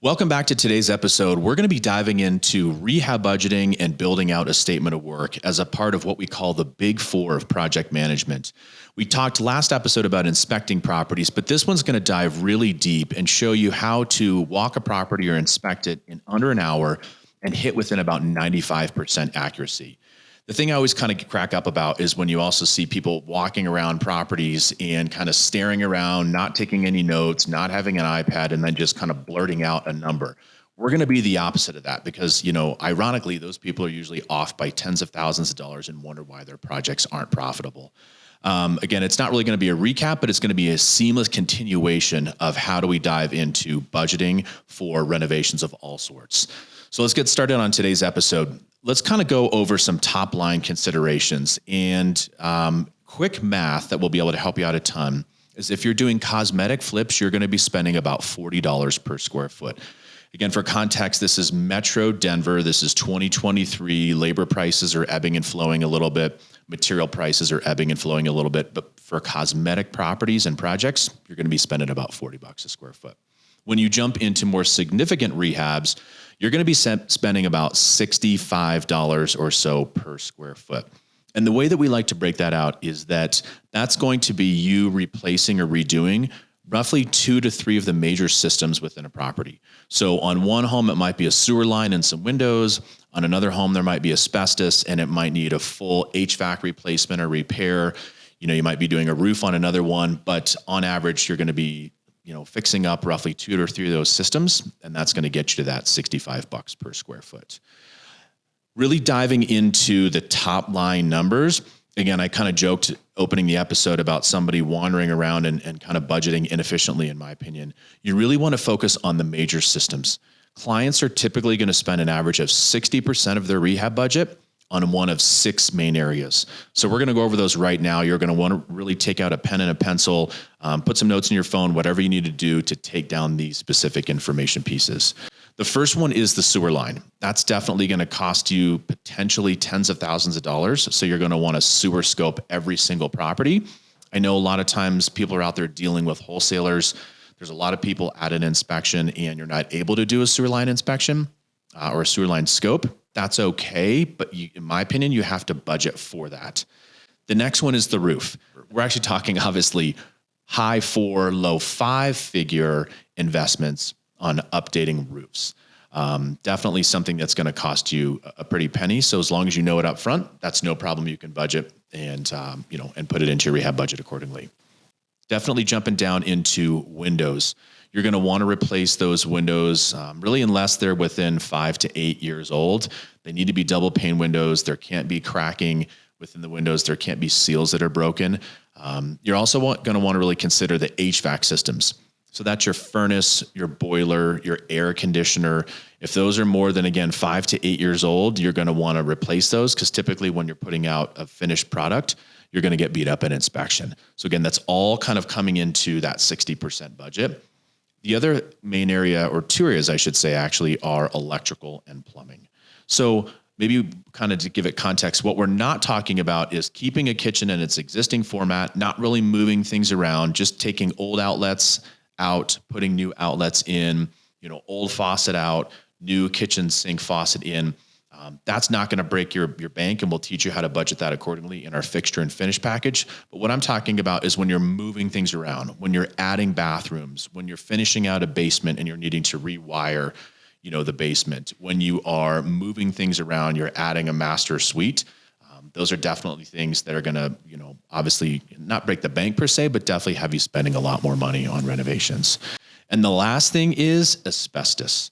Welcome back to today's episode. We're going to be diving into rehab budgeting and building out a statement of work as a part of what we call the big four of project management. We talked last episode about inspecting properties, but this one's going to dive really deep and show you how to walk a property or inspect it in under an hour and hit within about 95% accuracy. The thing I always kind of crack up about is when you also see people walking around properties and kind of staring around, not taking any notes, not having an iPad, and then just kind of blurting out a number. We're going to be the opposite of that because, ironically, those people are usually off by tens of thousands of dollars and wonder why their projects aren't profitable. Again, it's not really going to be a recap, but it's going to be a seamless continuation of how do we dive into budgeting for renovations of all sorts. So let's get started on today's episode. Let's kind of go over some top line considerations and quick math that will be able to help you out a ton is if you're doing cosmetic flips, you're going to be spending about $40 per square foot. Again, for context, this is Metro Denver. This is 2023. Labor prices are ebbing and flowing a little bit. Material prices are ebbing and flowing a little bit. But for cosmetic properties and projects, you're going to be spending about $40 a square foot. When you jump into more significant rehabs, you're going to be spending about $65 or so per square foot. And the way that we like to break that out is that that's going to be you replacing or redoing roughly 2 to 3 of the major systems within a property. So on one home, it might be a sewer line and some windows. On another home, there might be asbestos and it might need a full HVAC replacement or repair. You might be doing a roof on another one, but on average, you're going to be fixing up roughly 2 or 3 of those systems, and that's going to get you to that $65 per square foot. Really diving into the top line numbers. Again, I kind of joked opening the episode about somebody wandering around and kind of budgeting inefficiently, in my opinion. You really want to focus on the major systems. Clients are typically going to spend an average of 60% of their rehab budget on one of 6 main areas. So we're going to go over those right now. You're going to want to really take out a pen and a pencil, put some notes in your phone, whatever you need to do to take down these specific information pieces. The first one is the sewer line. That's definitely going to cost you potentially tens of thousands of dollars. So you're going to want to sewer scope every single property. I know a lot of times people are out there dealing with wholesalers. There's a lot of people at an inspection and you're not able to do a sewer line inspection or a sewer line scope. That's okay, but in my opinion, you have to budget for that. The next one is the roof. We're actually talking obviously high 4, low 5 figure investments on updating roofs. Definitely something that's going to cost you a pretty penny. So as long as you know it up front, that's no problem. You can budget and put it into your rehab budget accordingly. Definitely jumping down into windows. You're going to want to replace those windows really unless they're within 5 to 8 years old. They need to be double pane windows. There can't be cracking within the windows. There can't be seals that are broken. You're also going to want to really consider the HVAC systems. So that's your furnace, your boiler, your air conditioner. If those are more than, again, 5 to 8 years old, you're going to want to replace those because typically when you're putting out a finished product, you're going to get beat up in inspection. So again, that's all kind of coming into that 60% budget. The other main area, or 2 areas, I should say, actually, are electrical and plumbing. So maybe kind of to give it context, what we're not talking about is keeping a kitchen in its existing format, not really moving things around, just taking old outlets out, putting new outlets in, old faucet out, new kitchen sink faucet in. That's not going to break your bank, and we'll teach you how to budget that accordingly in our fixture and finish package. But what I'm talking about is when you're moving things around, when you're adding bathrooms, when you're finishing out a basement and you're needing to rewire, the basement, when you are moving things around, you're adding a master suite. Those are definitely things that are going to, obviously not break the bank per se, but definitely have you spending a lot more money on renovations. And the last thing is asbestos.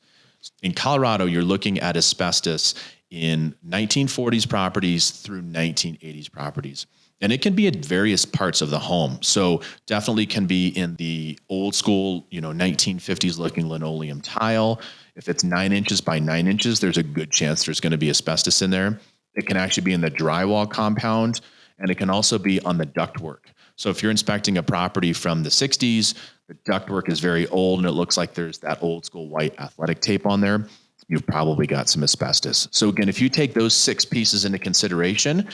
In Colorado, you're looking at asbestos in 1940s properties through 1980s properties. And it can be at various parts of the home. So definitely can be in the old school, 1950s looking linoleum tile. If it's 9 inches by 9 inches, there's a good chance there's going to be asbestos in there. It can actually be in the drywall compound, and it can also be on the ductwork. So if you're inspecting a property from the 60s, the ductwork is very old and it looks like there's that old school white athletic tape on there, you've probably got some asbestos. So again, if you take those 6 pieces into consideration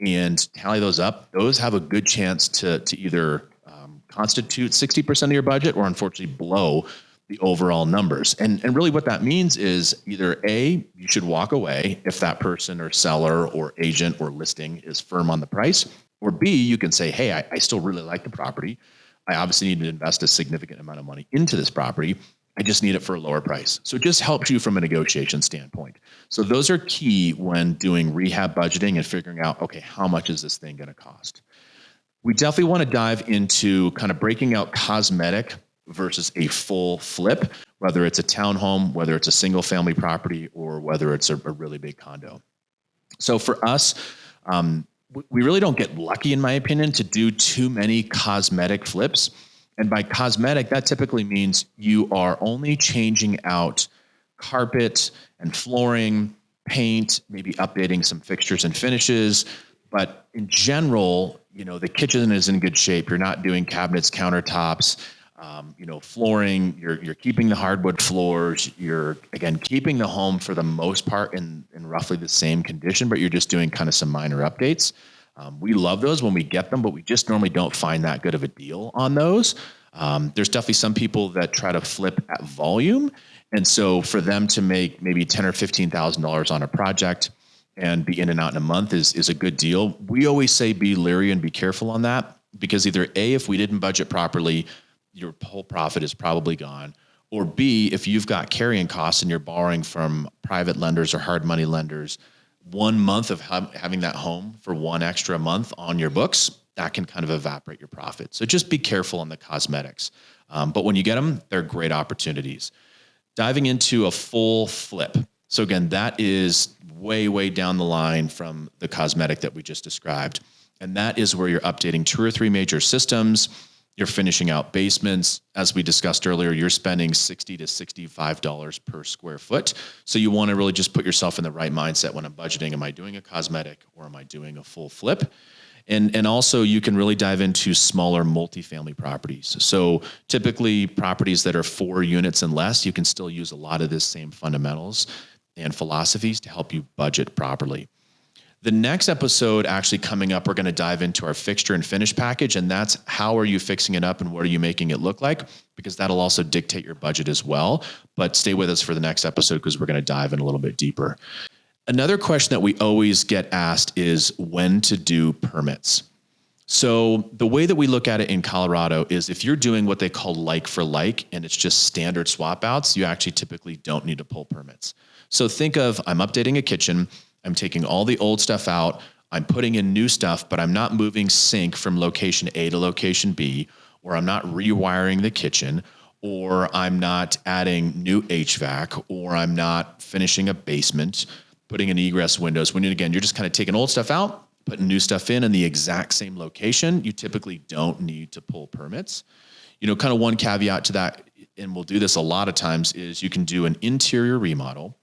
and tally those up, those have a good chance to either constitute 60% of your budget or unfortunately blow the overall numbers. And really what that means is either A, you should walk away if that person or seller or agent or listing is firm on the price, or B, you can say, hey, I still really like the property. I obviously need to invest a significant amount of money into this property. I just need it for a lower price. So it just helps you from a negotiation standpoint. So those are key when doing rehab budgeting and figuring out, okay, how much is this thing going to cost? We definitely want to dive into kind of breaking out cosmetic versus a full flip, whether it's a townhome, whether it's a single family property, or whether it's a really big condo. So for us, we really don't get lucky, in my opinion, to do too many cosmetic flips. And by cosmetic, that typically means you are only changing out carpet and flooring, paint, maybe updating some fixtures and finishes. But in general, the kitchen is in good shape. You're not doing cabinets, countertops, flooring. You're keeping the hardwood floors. You're, again, keeping the home for the most part in roughly the same condition, but you're just doing kind of some minor updates. We love those when we get them, but we just normally don't find that good of a deal on those. There's definitely some people that try to flip at volume. And so for them to make maybe $10,000 or $15,000 on a project and be in and out in a month is a good deal. We always say be leery and be careful on that, because either A, if we didn't budget properly, your whole profit is probably gone, or B, if you've got carrying costs and you're borrowing from private lenders or hard money lenders, 1 month of having that home for one extra month on your books, that can kind of evaporate your profit. So just be careful on the cosmetics. But when you get them, they're great opportunities. Diving into a full flip. So again, that is way, way down the line from the cosmetic that we just described. And that is where you're updating 2 or 3 major systems. You're finishing out basements. As we discussed earlier, you're spending $60 to $65 per square foot. So you want to really just put yourself in the right mindset when I'm budgeting. Am I doing a cosmetic or am I doing a full flip? And also you can really dive into smaller multifamily properties. So typically properties that are 4 units and less, you can still use a lot of the same fundamentals and philosophies to help you budget properly. The next episode actually coming up, we're going to dive into our fixture and finish package, and that's how are you fixing it up and what are you making it look like, because that'll also dictate your budget as well. But stay with us for the next episode because we're going to dive in a little bit deeper. Another question that we always get asked is when to do permits. So the way that we look at it in Colorado is if you're doing what they call like for like, and it's just standard swap outs, you actually typically don't need to pull permits. So think of, I'm updating a kitchen. I'm taking all the old stuff out. I'm putting in new stuff, but I'm not moving sink from location A to location B, or I'm not rewiring the kitchen, or I'm not adding new HVAC, or I'm not finishing a basement, putting in egress windows. When again, you're just kind of taking old stuff out, putting new stuff in the exact same location. You typically don't need to pull permits. Kind of one caveat to that, and we'll do this a lot of times, is you can do an interior remodel.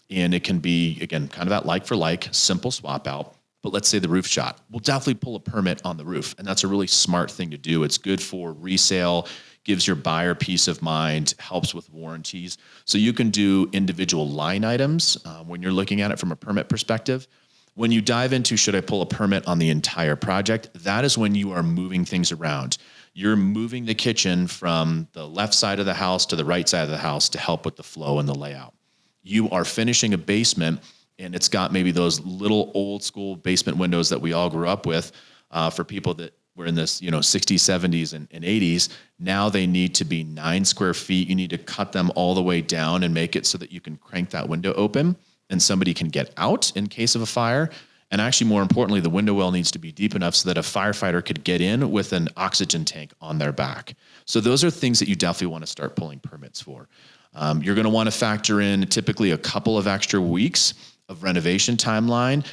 And it can be, again, kind of that like for like, simple swap out. But let's say the roof shot. We'll definitely pull a permit on the roof. And that's a really smart thing to do. It's good for resale, gives your buyer peace of mind, helps with warranties. So you can do individual line items when you're looking at it from a permit perspective. When you dive into, should I pull a permit on the entire project? That is when you are moving things around. You're moving the kitchen from the left side of the house to the right side of the house to help with the flow and the layout. You are finishing a basement and it's got maybe those little old school basement windows that we all grew up with for people that were in this, 60s, 70s and 80s. Now they need to be 9 square feet. You need to cut them all the way down and make it so that you can crank that window open and somebody can get out in case of a fire. And actually, more importantly, the window well needs to be deep enough so that a firefighter could get in with an oxygen tank on their back. So those are things that you definitely want to start pulling permits for. You're going to want to factor in typically a couple of extra weeks of renovation timeline.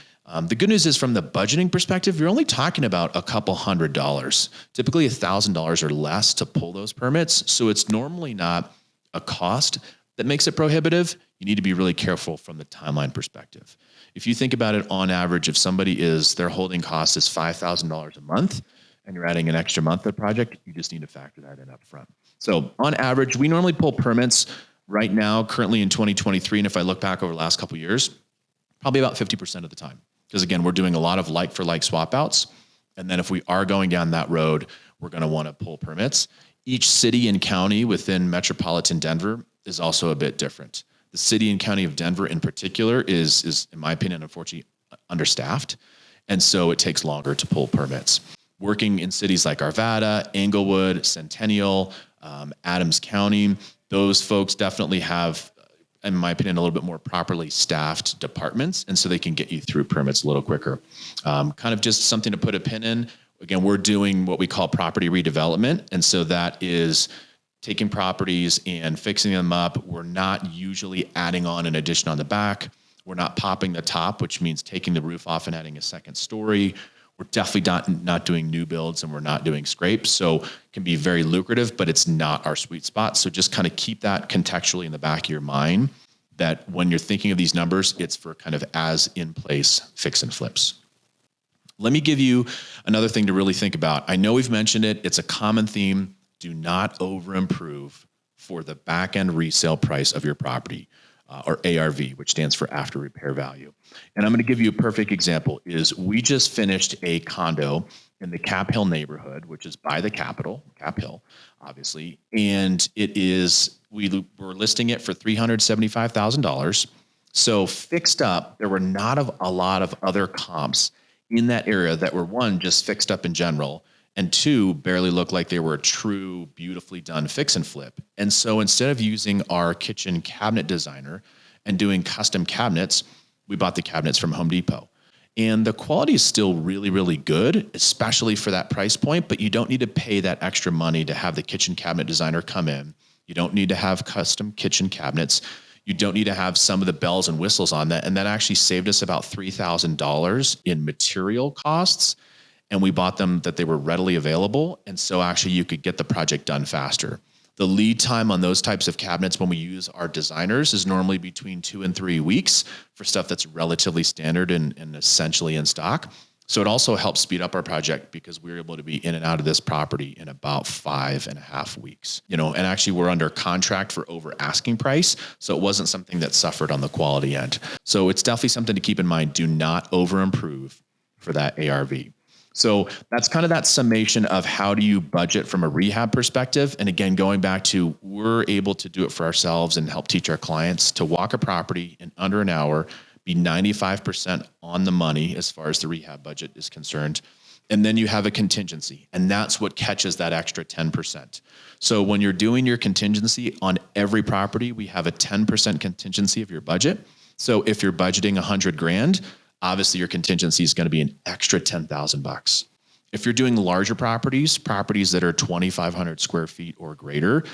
The good news is from the budgeting perspective, you're only talking about a couple $100, typically $1,000 or less to pull those permits. So it's normally not a cost that makes it prohibitive. You need to be really careful from the timeline perspective. If you think about it on average, if their holding cost is $5,000 a month and you're adding an extra month to the project, you just need to factor that in up front. So on average, we normally pull permits right now, currently in 2023, and if I look back over the last couple of years, probably about 50% of the time. Because again, we're doing a lot of like for like swap outs. And then if we are going down that road, we're going to want to pull permits. Each city and county within metropolitan Denver is also a bit different. The city and county of Denver in particular is in my opinion, unfortunately, understaffed. And so it takes longer to pull permits. Working in cities like Arvada, Englewood, Centennial, Adams County, those folks definitely have, in my opinion, a little bit more properly staffed departments. And so they can get you through permits a little quicker. Kind of just something to put a pin in. Again, we're doing what we call property redevelopment. And so that is taking properties and fixing them up. We're not usually adding on an addition on the back. We're not popping the top, which means taking the roof off and adding a second story. We're definitely not doing new builds, and we're not doing scrapes. So it can be very lucrative, but it's not our sweet spot. So just kind of keep that contextually in the back of your mind, that when you're thinking of these numbers, it's for kind of as in place fix and flips. Let me give you another thing to really think about. I know we've mentioned it. It's a common theme. Do not over improve for the back end resale price of your property, or ARV, which stands for after repair value. And I'm going to give you a perfect example. Is we just finished a condo in the Cap Hill neighborhood, which is by the Capitol, Cap Hill, obviously. And we're listing it for $375,000. So fixed up, there were not a lot of other comps in that area that were, one, just fixed up in general, and two, barely looked like they were a true, beautifully done fix and flip. And so instead of using our kitchen cabinet designer and doing custom cabinets, we bought the cabinets from Home Depot. And the quality is still really, really good, especially for that price point, but you don't need to pay that extra money to have the kitchen cabinet designer come in. You don't need to have custom kitchen cabinets. You don't need to have some of the bells and whistles on that. And that actually saved us about $3,000 in material costs. And we bought them that they were readily available. And so actually you could get the project done faster. The lead time on those types of cabinets when we use our designers is normally between 2 and 3 weeks for stuff that's relatively standard and essentially in stock. So it also helps speed up our project because we're able to be in and out of this property in about 5.5 weeks. And actually we're under contract for over asking price. So it wasn't something that suffered on the quality end. So it's definitely something to keep in mind. Do not over improve for that ARV. So that's kind of that summation of how do you budget from a rehab perspective. And again, going back to, we're able to do it for ourselves and help teach our clients to walk a property in under an hour, be 95% on the money as far as the rehab budget is concerned. And then you have a contingency, and that's what catches that extra 10%. So when you're doing your contingency on every property, we have a 10% contingency of your budget. So if you're budgeting $100,000, obviously your contingency is going to be an extra $10,000. If you're doing larger properties that are 2,500 square feet or greater,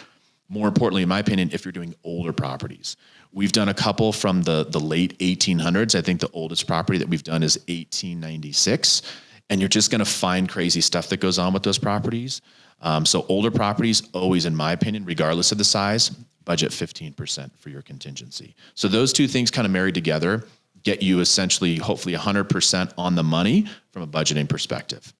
more importantly, in my opinion, if you're doing older properties, we've done a couple from the late 1800s. I think the oldest property that we've done is 1896. And you're just going to find crazy stuff that goes on with those properties. So older properties, always, in my opinion, regardless of the size, budget 15% for your contingency. So those two things kind of married together get you essentially, hopefully 100% on the money from a budgeting perspective.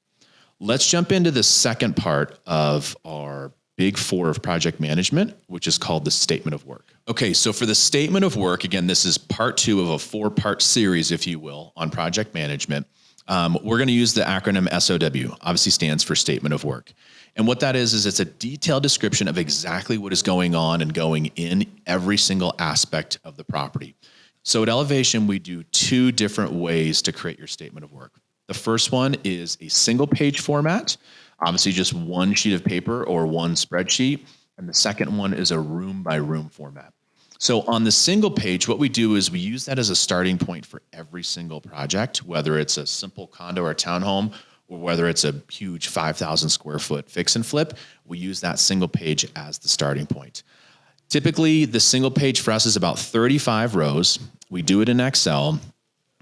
Let's jump into the second part of our big four of project management, which is called the statement of work. Okay, so for the statement of work, again, this is part 2 of a 4-part series, if you will, on project management. We're going to use the acronym SOW, obviously stands for statement of work. And what that is it's a detailed description of exactly what is going on and going in every single aspect of the property. So at Elevation, we do 2 different ways to create your statement of work. The first one is a single page format, obviously just one sheet of paper or one spreadsheet. And the second one is a room by room format. So on the single page, what we do is we use that as a starting point for every single project, whether it's a simple condo or townhome, or whether it's a huge 5,000 square foot fix and flip. We use that single page as the starting point. Typically, the single page for us is about 35 rows. We do it in Excel,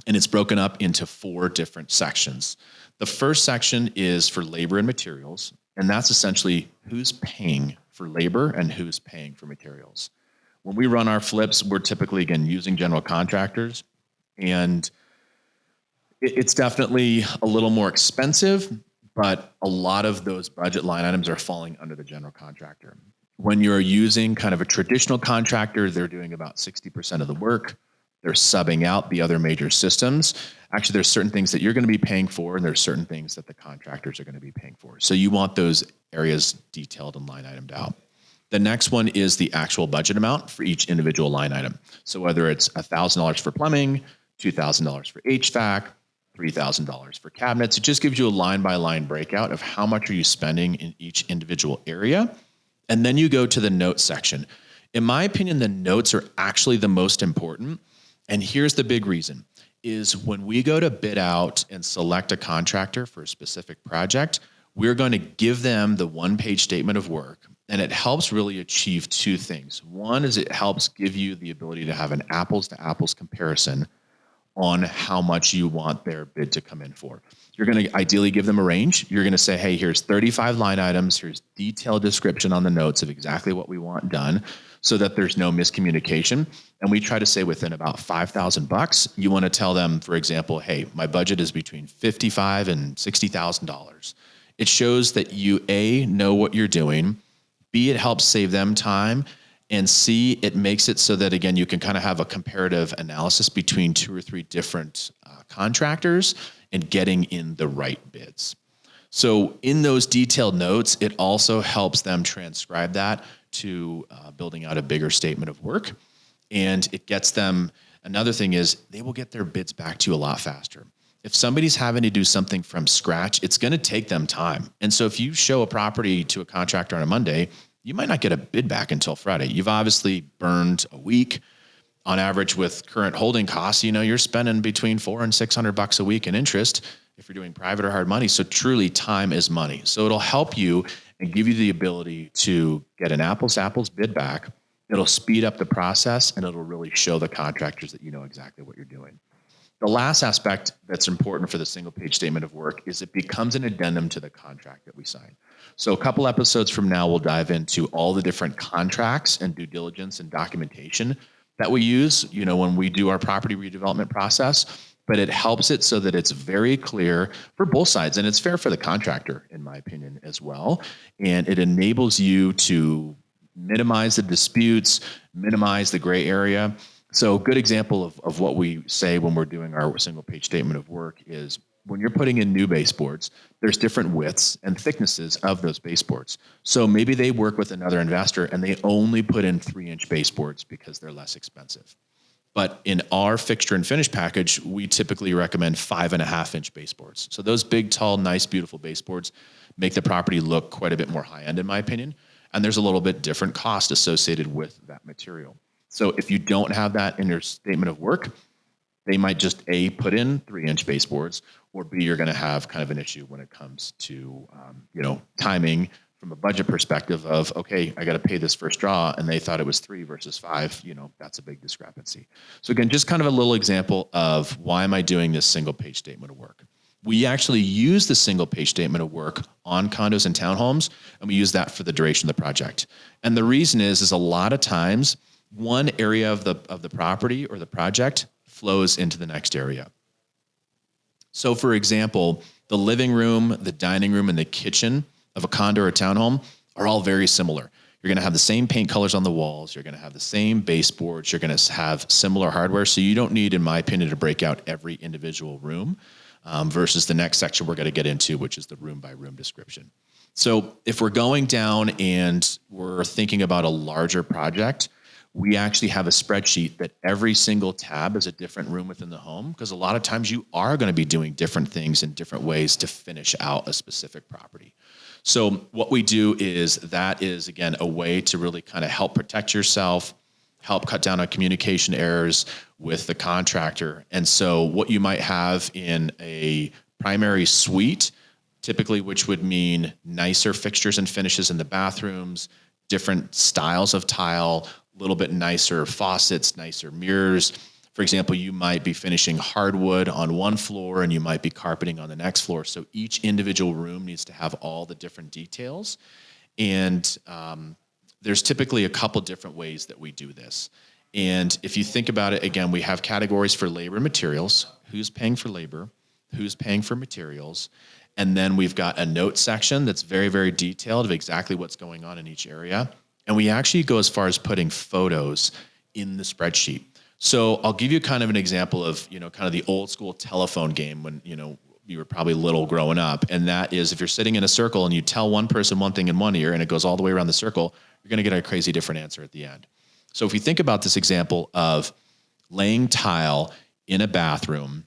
and it's broken up into 4 different sections. The first section is for labor and materials, and that's essentially who's paying for labor and who's paying for materials. When we run our flips, we're typically, again, using general contractors, and it's definitely a little more expensive, but a lot of those budget line items are falling under the general contractor. When you're using kind of a traditional contractor, they're doing about 60% of the work. they're subbing out the other major systems. Actually, there's certain things that you're going to be paying for, and there's certain things that the contractors are going to be paying for. So you want those areas detailed and line itemed out. The next one is the actual budget amount for each individual line item. So whether it's $1,000 for plumbing, $2,000 for HVAC, $3,000 for cabinets, it just gives you a line by line breakout of how much are you spending in each individual area. And then you go to the notes section. In my opinion, the notes are actually the most important. And here's the big reason is when we go to bid out and select a contractor for a specific project, we're going to give them the one-page statement of work. And it helps really achieve two things. One is it helps give you the ability to have an apples to apples comparison on how much you want their bid to come in for. You're going to ideally give them a range. You're going to say, hey, here's 35 line items. Here's detailed description on the notes of exactly what we want done so that there's no miscommunication. And we try to say within about $5,000, you want to tell them, for example, hey, my budget is between $55,000 and $60,000. It shows that you, A, know what you're doing, B, it helps save them time, and C, it makes it so that, again, you can kind of have a comparative analysis between two or three different contractors and getting in the right bids. So in those detailed notes, it also helps them transcribe that to building out a bigger statement of work. And it gets them, another thing is they will get their bids back to you a lot faster. If somebody's having to do something from scratch, it's going to take them time. And so if you show a property to a contractor on a Monday, you might not get a bid back until Friday. You've obviously burned a week. On average, with current holding costs, you're spending between $400 and $600 a week in interest if you're doing private or hard money. So truly, time is money. So it'll help you and give you the ability to get an apples to apples bid back. It'll speed up the process, and it'll really show the contractors that you know exactly what you're doing. The last aspect that's important for the single page statement of work is it becomes an addendum to the contract that we sign. So a couple episodes from now, we'll dive into all the different contracts and due diligence and documentation that we use, when we do our property redevelopment process, but it helps it so that it's very clear for both sides, and it's fair for the contractor, in my opinion, as well. And it enables you to minimize the disputes, minimize the gray area. So a good example of what we say when we're doing our single page statement of work is when you're putting in new baseboards, there's different widths and thicknesses of those baseboards. So maybe they work with another investor and they only put in 3-inch baseboards because they're less expensive. But in our fixture and finish package, we typically recommend 5.5-inch baseboards. So those big, tall, nice, beautiful baseboards make the property look quite a bit more high-end, in my opinion. And there's a little bit different cost associated with that material. So if you don't have that in your statement of work, they might just A, put in 3-inch baseboards, or B, you're going to have kind of an issue when it comes to, timing from a budget perspective of, okay, I got to pay this first draw, and they thought it was 3 versus 5, that's a big discrepancy. So again, just kind of a little example of why am I doing this single page statement of work? We actually use the single page statement of work on condos and townhomes, and we use that for the duration of the project. And the reason is a lot of times one area of the property or the project flows into the next area. So for example, the living room, the dining room, and the kitchen of a condo or townhome are all very similar. You're going to have the same paint colors on the walls. You're going to have the same baseboards. You're going to have similar hardware. So you don't need, in my opinion, to break out every individual room versus the next section we're going to get into, which is the room by room description. So if we're going down and we're thinking about a larger project, we actually have a spreadsheet that every single tab is a different room within the home, because a lot of times you are going to be doing different things in different ways to finish out a specific property. So what we do is again, a way to really kind of help protect yourself, help cut down on communication errors with the contractor. And so what you might have in a primary suite, typically, which would mean nicer fixtures and finishes in the bathrooms, different styles of tile, a little bit nicer faucets, nicer mirrors. For example, you might be finishing hardwood on one floor and you might be carpeting on the next floor. So each individual room needs to have all the different details. And there's typically a couple different ways that we do this. And if you think about it, again, we have categories for labor and materials. Who's paying for labor? Who's paying for materials? And then we've got a note section that's very, very detailed of exactly what's going on in each area. And we actually go as far as putting photos in the spreadsheet. So I'll give you kind of an example of, kind of the old school telephone game when, you were probably little growing up. And that is, if you're sitting in a circle and you tell one person one thing in one ear and it goes all the way around the circle, you're going to get a crazy different answer at the end. So if we think about this example of laying tile in a bathroom,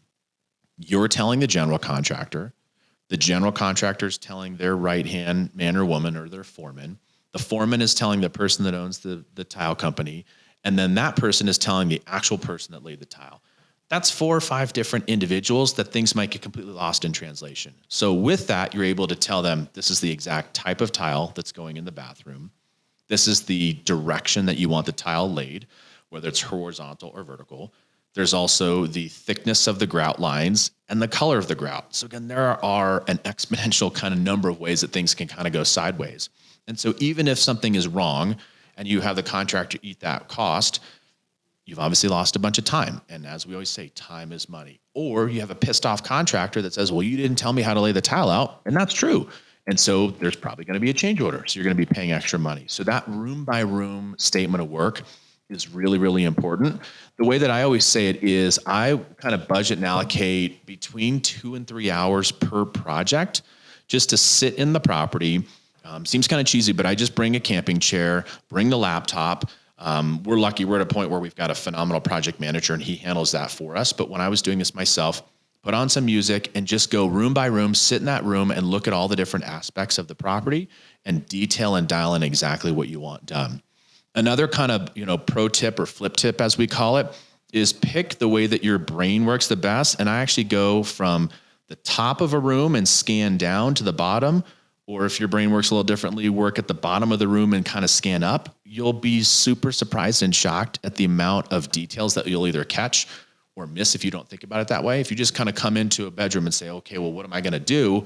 you're telling the general contractor is telling their right-hand man or woman or their foreman. The foreman is telling the person that owns the tile company. And then that person is telling the actual person that laid the tile. That's 4 or 5 different individuals that things might get completely lost in translation. So with that, you're able to tell them this is the exact type of tile that's going in the bathroom. This is the direction that you want the tile laid, whether it's horizontal or vertical. There's also the thickness of the grout lines and the color of the grout. So again, there are an exponential kind of number of ways that things can kind of go sideways. And so even if something is wrong and you have the contractor eat that cost, you've obviously lost a bunch of time. And as we always say, time is money. Or you have a pissed off contractor that says, well, you didn't tell me how to lay the tile out. And that's true. And so there's probably going to be a change order. So you're going to be paying extra money. So that room by room statement of work is really, really important. The way that I always say it is I kind of budget and allocate between 2 and 3 hours per project just to sit in the property. Seems kind of cheesy, but I just bring a camping chair, bring the laptop. We're lucky. We're at a point where we've got a phenomenal project manager and he handles that for us. But when I was doing this myself, put on some music and just go room by room, sit in that room and look at all the different aspects of the property and detail and dial in exactly what you want done. Another kind of, pro tip or flip tip, as we call it, is pick the way that your brain works the best. And I actually go from the top of a room and scan down to the bottom. Or if your brain works a little differently, work at the bottom of the room and kind of scan up. You'll be super surprised and shocked at the amount of details that you'll either catch or miss if you don't think about it that way. If you just kind of come into a bedroom and say, okay, well, what am I going to do?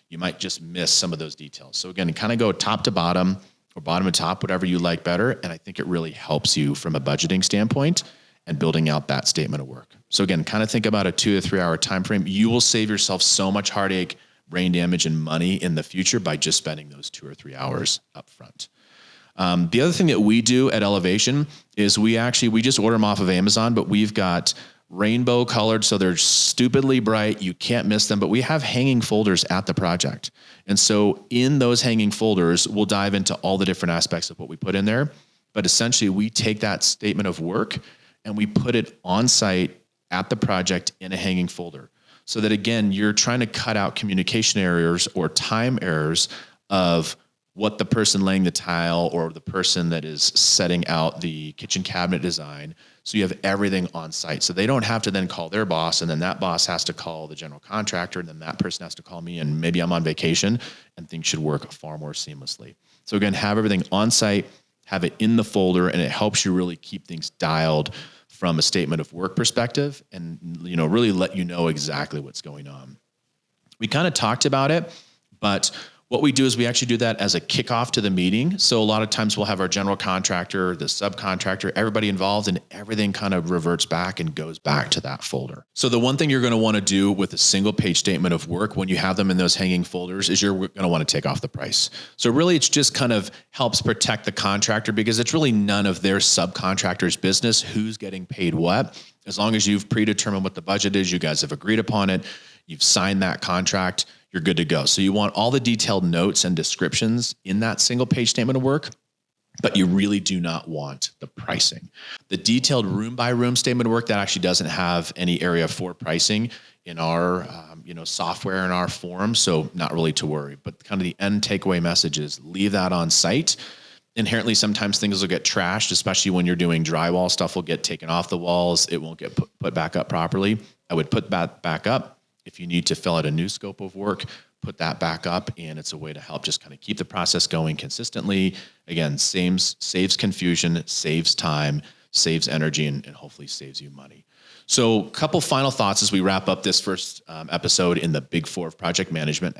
You might just miss some of those details. So again, kind of go top to bottom or bottom to top, whatever you like better. And I think it really helps you from a budgeting standpoint and building out that statement of work. So again, kind of think about a 2 to 3 hour time frame. You will save yourself so much heartache, brain damage, and money in the future by just spending those 2 or 3 hours up front. The other thing that we do at Elevation is we just order them off of Amazon, but we've got rainbow colored, so they're stupidly bright. You can't miss them, but we have hanging folders at the project. And so in those hanging folders, we'll dive into all the different aspects of what we put in there. But essentially, we take that statement of work and we put it on site at the project in a hanging folder. So that, again, you're trying to cut out communication errors or time errors of what the person laying the tile or the person that is setting out the kitchen cabinet design. So you have everything on site. So they don't have to then call their boss, and then that boss has to call the general contractor, and then that person has to call me, and maybe I'm on vacation, and things should work far more seamlessly. So again, have everything on site, have it in the folder, and it helps you really keep things dialed from a statement of work perspective and, really let you know exactly what's going on. We kind of talked about it, but what we do is we actually do that as a kickoff to the meeting. So a lot of times we'll have our general contractor, the subcontractor, everybody involved, and everything kind of reverts back and goes back to that folder. So the one thing you're going to want to do with a single page statement of work when you have them in those hanging folders is you're going to want to take off the price. So really it's just kind of helps protect the contractor because it's really none of their subcontractor's business who's getting paid what. As long as you've predetermined what the budget is, you guys have agreed upon it, you've signed that contract, you're good to go. So you want all the detailed notes and descriptions in that single page statement of work, but you really do not want the pricing. The detailed room by room statement of work, that actually doesn't have any area for pricing in our software in our form. So not really to worry, but kind of the end takeaway message is leave that on site. Inherently, sometimes things will get trashed, especially when you're doing drywall. Stuff will get taken off the walls. It won't get put back up properly. I would put that back up. If you need to fill out a new scope of work, put that back up, and it's a way to help just kind of keep the process going consistently. Again, saves confusion, saves time, saves energy, and hopefully saves you money. So a couple final thoughts as we wrap up this first episode in the Big Four of project management,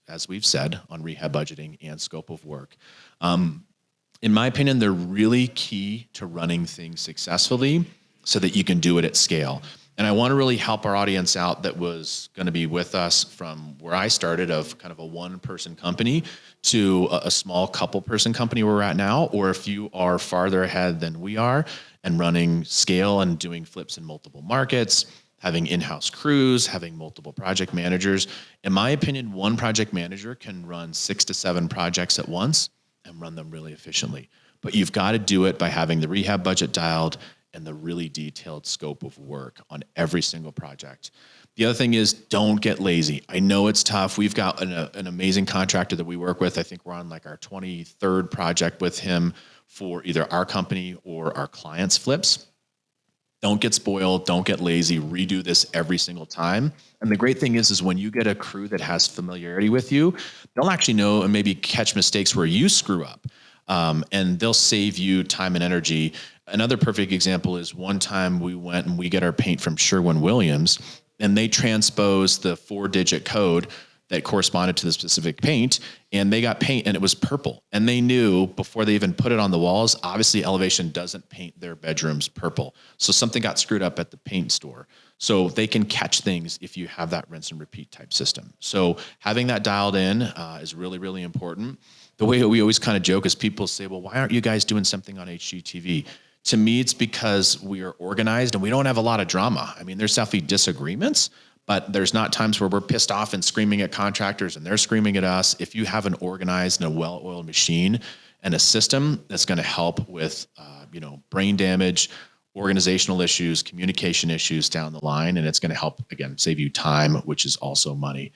as we've said, on rehab budgeting and scope of work. In my opinion, they're really key to running things successfully so that you can do it at scale. And I want to really help our audience out that was going to be with us from where I started of kind of a one-person company to a small couple-person company where we're at now, or if you are farther ahead than we are and running scale and doing flips in multiple markets, having in-house crews, having multiple project managers. In my opinion, one project manager can run 6 to 7 projects at once and run them really efficiently. But you've got to do it by having the rehab budget dialed and the really detailed scope of work on every single project. The other thing is, don't get lazy. I know it's tough. We've got an amazing contractor that we work with. I think we're on like our 23rd project with him for either our company or our clients' flips. Don't get spoiled. Don't get lazy. Redo this every single time. And the great thing is when you get a crew that has familiarity with you, they'll actually know and maybe catch mistakes where you screw up. And they'll save you time and energy. Another perfect example is one time we went and we get our paint from Sherwin-Williams, and they transposed the 4-digit code that corresponded to the specific paint, and they got paint and it was purple. And they knew before they even put it on the walls, obviously Elevation doesn't paint their bedrooms purple. So something got screwed up at the paint store. So they can catch things if you have that rinse and repeat type system. So having that dialed in is really, really important. The way we always kind of joke is people say, well, why aren't you guys doing something on HGTV? To me, it's because we are organized and we don't have a lot of drama. I mean, there's definitely disagreements, but there's not times where we're pissed off and screaming at contractors and they're screaming at us. If you have an organized and a well-oiled machine and a system that's going to help with, brain damage, organizational issues, communication issues down the line, and it's going to help, again, save you time, which is also money.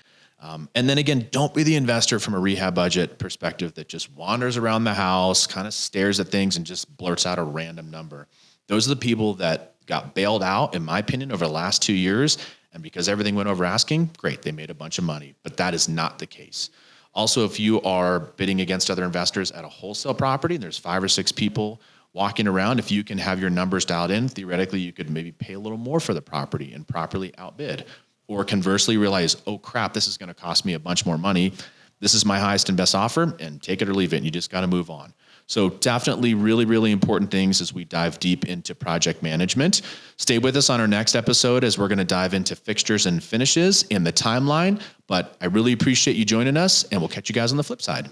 And then again, don't be the investor from a rehab budget perspective that just wanders around the house, kind of stares at things and just blurts out a random number. Those are the people that got bailed out, in my opinion, over the last 2 years. And because everything went over asking, great, they made a bunch of money. But that is not the case. Also, if you are bidding against other investors at a wholesale property, and there's 5 or 6 people walking around, if you can have your numbers dialed in, theoretically, you could maybe pay a little more for the property and properly outbid. Or conversely realize, oh crap, this is going to cost me a bunch more money. This is my highest and best offer, and take it or leave it. And you just got to move on. So definitely really, really important things as we dive deep into project management. Stay with us on our next episode as we're going to dive into fixtures and finishes and the timeline. But I really appreciate you joining us, and we'll catch you guys on the flip side.